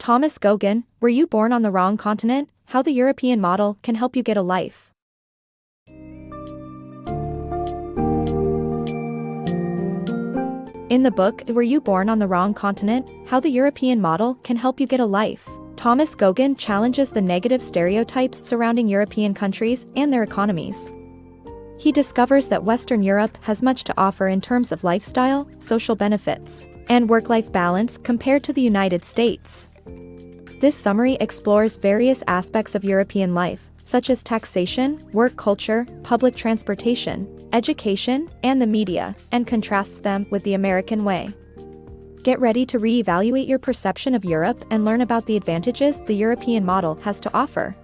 Thomas Geoghegan, Were You Born on the Wrong Continent? How the European Model Can Help You Get a Life. In the book, Were You Born on the Wrong Continent? How the European Model Can Help You Get a Life, Thomas Geoghegan challenges the negative stereotypes surrounding European countries and their economies. He discovers that Western Europe has much to offer in terms of lifestyle, social benefits, and work-life balance compared to the United States. This summary explores various aspects of European life, such as taxation, work culture, public transportation, education, and the media, and contrasts them with the American way. Get ready to reevaluate your perception of Europe and learn about the advantages the European model has to offer.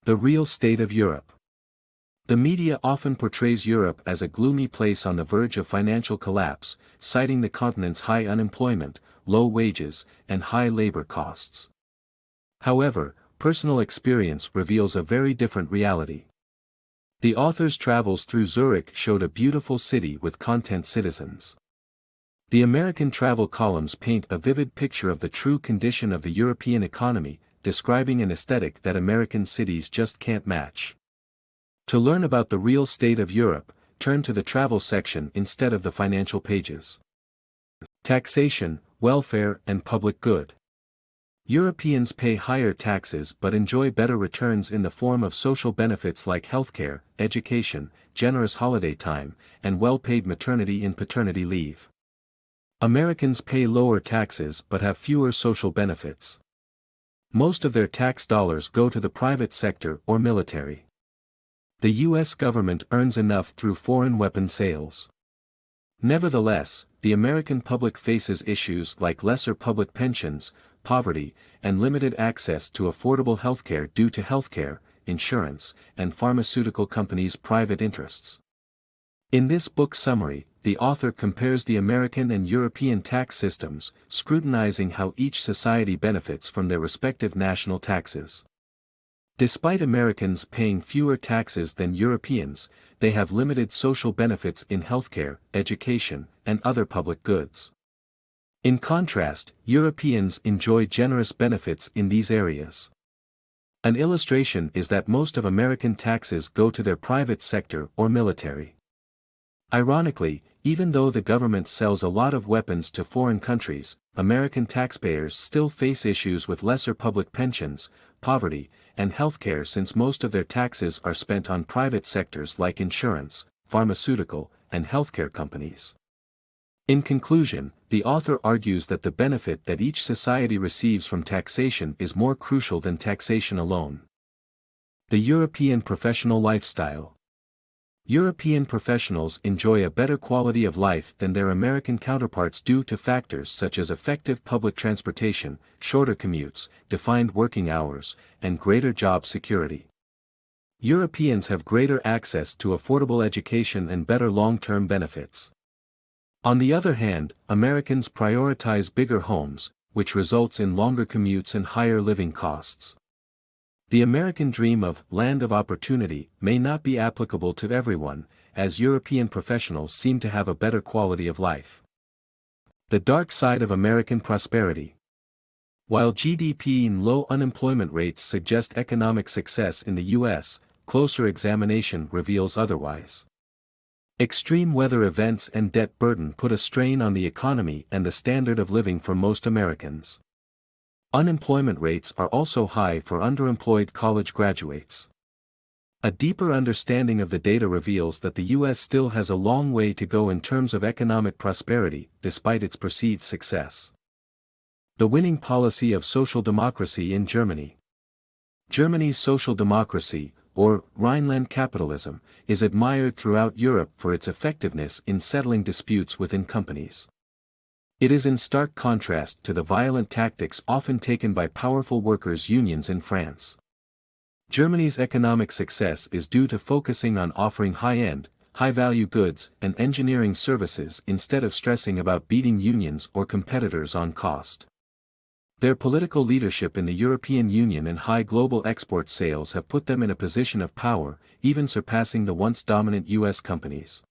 The real state of Europe. The media often portrays Europe as a gloomy place on the verge of financial collapse, citing the continent's high unemployment, low wages, and high labor costs. However, personal experience reveals a very different reality. The author's travels through Zurich showed a beautiful city with content citizens. The American travel columns paint a vivid picture of the true condition of the European economy, describing an aesthetic that American cities just can't match. To learn about the real state of Europe, turn to the travel section instead of the financial pages. Taxation, welfare, and public good. Europeans pay higher taxes but enjoy better returns in the form of social benefits like healthcare, education, generous holiday time, and well-paid maternity and paternity leave. Americans pay lower taxes but have fewer social benefits. Most of their tax dollars go to the private sector or military. The U.S. government earns enough through foreign weapon sales. Nevertheless, the American public faces issues like lesser public pensions, poverty, and limited access to affordable healthcare due to healthcare, insurance, and pharmaceutical companies' private interests. In this book summary, the author compares the American and European tax systems, scrutinizing how each society benefits from their respective national taxes. Despite Americans paying fewer taxes than Europeans, they have limited social benefits in healthcare, education, and other public goods. In contrast, Europeans enjoy generous benefits in these areas. An illustration is that most of American taxes go to their private sector or military. Ironically, even though the government sells a lot of weapons to foreign countries, American taxpayers still face issues with lesser public pensions, poverty, and healthcare since most of their taxes are spent on private sectors like insurance, pharmaceutical, and healthcare companies. In conclusion, the author argues that the benefit that each society receives from taxation is more crucial than taxation alone. The European professional lifestyle. European professionals enjoy a better quality of life than their American counterparts due to factors such as effective public transportation, shorter commutes, defined working hours, and greater job security. Europeans have greater access to affordable education and better long-term benefits. On the other hand, Americans prioritize bigger homes, which results in longer commutes and higher living costs. The American dream of land of opportunity may not be applicable to everyone, as European professionals seem to have a better quality of life. The dark side of American prosperity. While GDP and low unemployment rates suggest economic success in the U.S., closer examination reveals otherwise. Extreme weather events and debt burden put a strain on the economy and the standard of living for most Americans. Unemployment rates are also high for underemployed college graduates. A deeper understanding of the data reveals that the U.S. still has a long way to go in terms of economic prosperity, despite its perceived success. The winning policy of social democracy in Germany. Germany's social democracy, or Rhineland capitalism, is admired throughout Europe for its effectiveness in settling disputes within companies. It is in stark contrast to the violent tactics often taken by powerful workers' unions in France. Germany's economic success is due to focusing on offering high-end, high-value goods and engineering services instead of stressing about beating unions or competitors on cost. Their political leadership in the European Union and high global export sales have put them in a position of power, even surpassing the once dominant U.S. companies.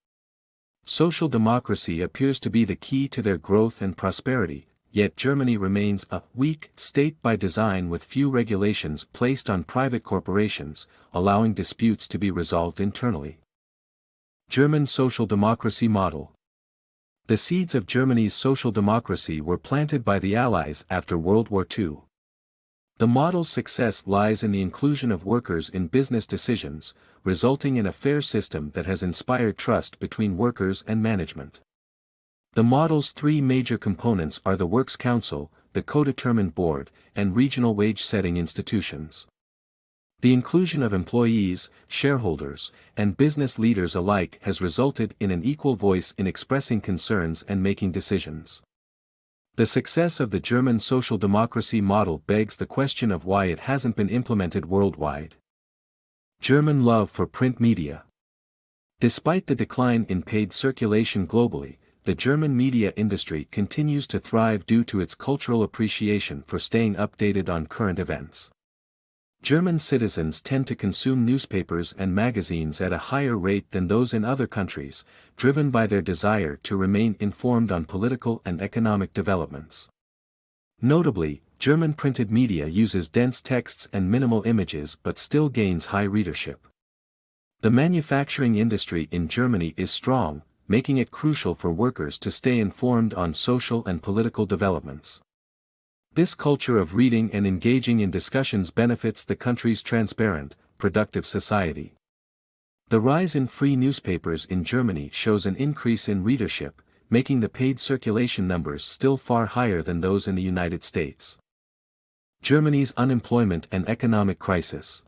Social democracy appears to be the key to their growth and prosperity, yet Germany remains a weak state by design with few regulations placed on private corporations, allowing disputes to be resolved internally. German social democracy model. The seeds of Germany's social democracy were planted by the Allies after World War II. The model's success lies in the inclusion of workers in business decisions, resulting in a fair system that has inspired trust between workers and management. The model's three major components are the Works Council, the co-determined board, and regional wage-setting institutions. The inclusion of employees, shareholders, and business leaders alike has resulted in an equal voice in expressing concerns and making decisions. The success of the German social democracy model begs the question of why it hasn't been implemented worldwide. German love for print media. Despite the decline in paid circulation globally, the German media industry continues to thrive due to its cultural appreciation for staying updated on current events. German citizens tend to consume newspapers and magazines at a higher rate than those in other countries, driven by their desire to remain informed on political and economic developments. Notably, German printed media uses dense texts and minimal images but still gains high readership. The manufacturing industry in Germany is strong, making it crucial for workers to stay informed on social and political developments. This culture of reading and engaging in discussions benefits the country's transparent, productive society. The rise in free newspapers in Germany shows an increase in readership, making the paid circulation numbers still far higher than those in the United States. Germany's unemployment and economic crisis.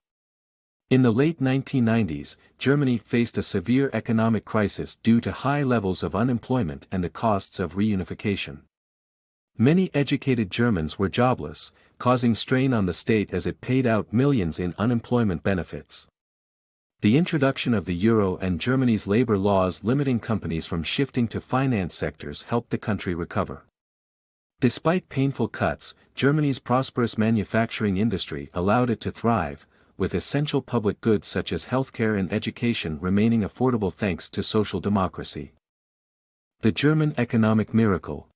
In the late 1990s, Germany faced a severe economic crisis due to high levels of unemployment and the costs of reunification. Many educated Germans were jobless, causing strain on the state as it paid out millions in unemployment benefits. The introduction of the euro and Germany's labor laws limiting companies from shifting to finance sectors helped the country recover. Despite painful cuts, Germany's prosperous manufacturing industry allowed it to thrive, with essential public goods such as healthcare and education remaining affordable thanks to social democracy. The German economic miracle.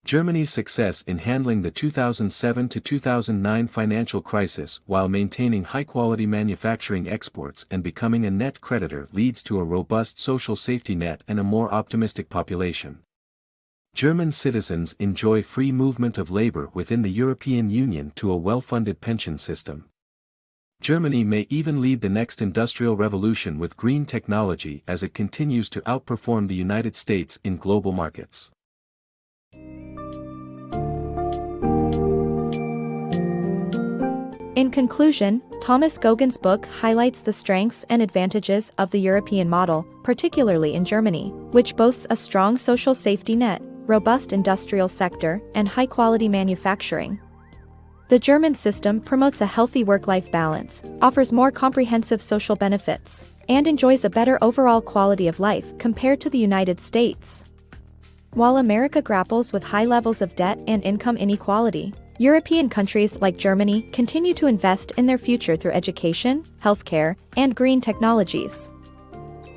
Germany's success in handling the 2007 to 2009 financial crisis while maintaining high-quality manufacturing exports and becoming a net creditor leads to a robust social safety net and a more optimistic population. German citizens enjoy free movement of labor within the European Union to a well-funded pension system. Germany may even lead the next industrial revolution with green technology as it continues to outperform the United States in global markets. In conclusion, Thomas Geoghegan's book highlights the strengths and advantages of the European model, particularly in Germany, which boasts a strong social safety net, robust industrial sector, and high-quality manufacturing. The German system promotes a healthy work-life balance, offers more comprehensive social benefits, and enjoys a better overall quality of life compared to the United States. While America grapples with high levels of debt and income inequality, European countries like Germany continue to invest in their future through education, healthcare, and green technologies.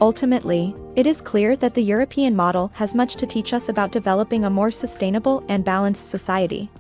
Ultimately, it is clear that the European model has much to teach us about developing a more sustainable and balanced society.